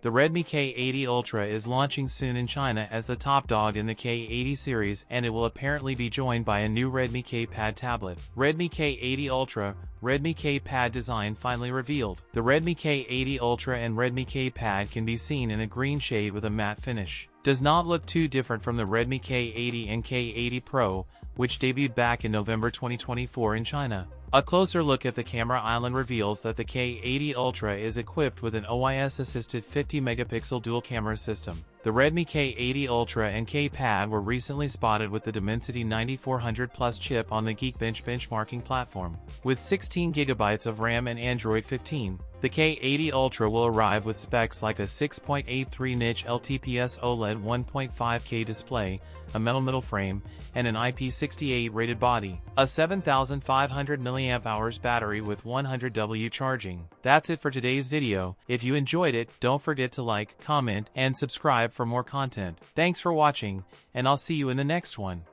The Redmi K80 Ultra is launching soon in China as the top dog in the K80 series, and it will apparently be joined by a new Redmi K-Pad tablet. Redmi K80 Ultra, Redmi K-Pad design finally revealed. The Redmi K80 Ultra and Redmi K-Pad can be seen in a green shade with a matte finish. Does not look too different from the Redmi K80 and K80 Pro, which debuted back in November 2024 in China. A closer look at the camera island reveals that the K80 Ultra is equipped with an OIS-assisted 50-megapixel dual-camera system. The Redmi K80 Ultra and K-Pad were recently spotted with the Dimensity 9400 Plus chip on the Geekbench benchmarking platform. With 16 GB of RAM and Android 15, the K80 Ultra will arrive with specs like a 6.83-inch LTPS OLED 1.5K display, a metal middle frame, and an IP68 rated body. A 7500 mAh battery with 100W charging. That's it for today's video. If you enjoyed it, don't forget to like, comment, and subscribe for more content. Thanks for watching, and I'll see you in the next one.